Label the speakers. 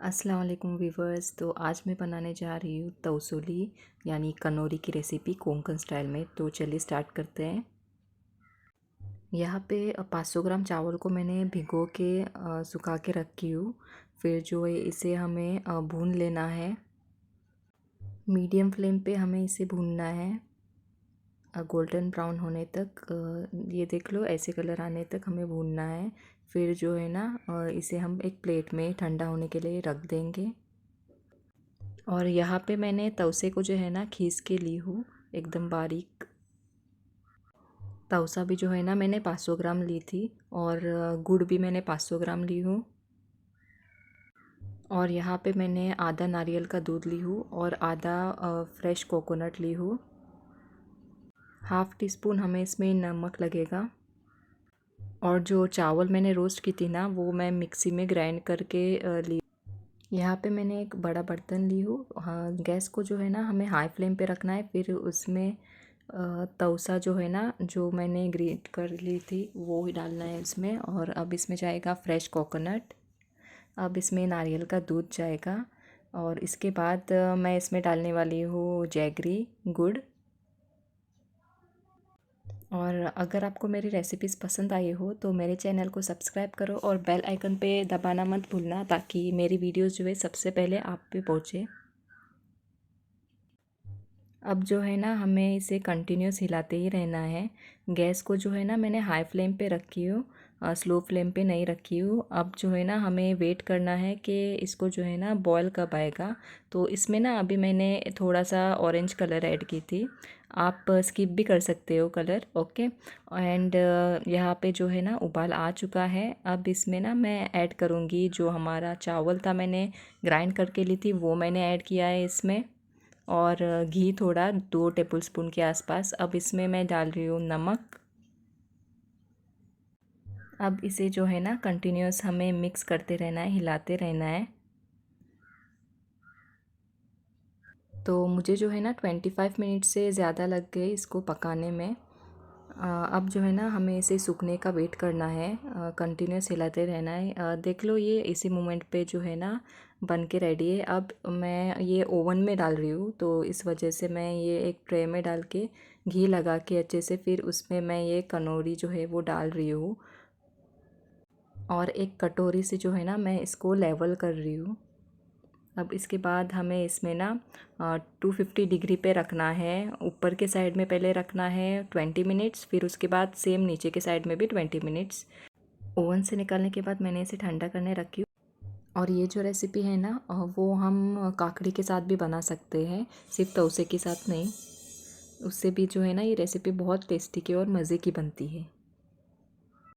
Speaker 1: अस्सलाम वालेकुम वीवर्स। तो आज मैं बनाने जा रही हूँ तवसोली यानी कनौरी की रेसिपी कोंकण स्टाइल में। तो चलिए स्टार्ट करते हैं। यहाँ पे 500 ग्राम चावल को मैंने भिगो के सुखा के रखी हूँ। फिर जो है इसे हमें भून लेना है। मीडियम फ्लेम पे हमें इसे भूनना है गोल्डन ब्राउन होने तक। ये देख लो, ऐसे कलर आने तक हमें भूनना है। फिर जो है ना इसे हम एक प्लेट में ठंडा होने के लिए रख देंगे। और यहाँ पे मैंने तवसे को जो है ना खींच के ली हूँ एकदम बारीक। तवसा भी जो है ना मैंने 500 ग्राम ली थी और गुड़ भी मैंने 500 ग्राम ली हूँ। और यहाँ पे मैंने आधा नारियल का दूध ली हूँ और आधा फ्रेश कोकोनट ली हूँ। हाफ़ टी स्पून हमें इसमें नमक लगेगा। और जो चावल मैंने रोस्ट की थी ना वो मैं मिक्सी में ग्राइंड करके ली। यहाँ पे मैंने एक बड़ा बर्तन ली हूँ। हाँ, गैस को जो है ना हमें हाई फ्लेम पे रखना है। फिर उसमें तवसा जो है ना जो मैंने ग्रेट कर ली थी वो ही डालना है इसमें। और अब इसमें जाएगा फ्रेश कोकोनट। अब इसमें नारियल का दूध जाएगा। और इसके बाद मैं इसमें डालने वाली हूँ जैगरी गुड़। और अगर आपको मेरी रेसिपीज़ पसंद आई हो तो मेरे चैनल को सब्सक्राइब करो और बेल आइकन पे दबाना मत भूलना, ताकि मेरी वीडियोस जो है सबसे पहले आप पे पहुँचे। अब जो है ना हमें इसे कंटिन्यूस हिलाते ही रहना है। गैस को जो है ना मैंने हाई फ्लेम पे रखी हूँ, स्लो फ्लेम पे नहीं रखी हूँ। अब जो है ना हमें वेट करना है कि इसको जो है ना बॉयल कब आएगा। तो इसमें ना अभी मैंने थोड़ा सा ऑरेंज कलर ऐड की थी, आप स्किप भी कर सकते हो कलर। ओके। एंड यहाँ पे जो है ना उबाल आ चुका है। अब इसमें ना मैं ऐड करूँगी जो हमारा चावल था मैंने ग्राइंड करके ली थी वो मैंने ऐड किया है इसमें। और घी थोड़ा 2 टेबलस्पून के आसपास। अब इसमें मैं डाल रही हूँ नमक। अब इसे जो है ना कंटिन्यूस हमें मिक्स करते रहना है, हिलाते रहना है। तो मुझे जो है ना 25 मिनट से ज़्यादा लग गए इसको पकाने में। अब जो है ना हमें इसे सूखने का वेट करना है, कंटिन्यूस हिलाते रहना है। देख लो ये इसी मोमेंट पे जो है ना बन के रेडी है। अब मैं ये ओवन में डाल रही हूँ, तो इस वजह से मैं ये एक ट्रे में डाल के घी लगा के अच्छे से फिर उसमें मैं ये कनौरी जो है वो डाल रही हूँ। और एक कटोरी से जो है ना मैं इसको लेवल कर रही हूँ। अब इसके बाद हमें इसमें ना 250 डिग्री पे रखना है। ऊपर के साइड में पहले रखना है 20 मिनट्स, फिर उसके बाद सेम नीचे के साइड में भी 20 मिनट्स। ओवन से निकालने के बाद मैंने इसे ठंडा करने रखी हूँ। और ये जो रेसिपी है ना वो हम काकड़ी के साथ भी बना सकते हैं, सिर्फ तवसे के साथ नहीं। उससे भी जो है ना ये रेसिपी बहुत टेस्टी की और मज़े की बनती है।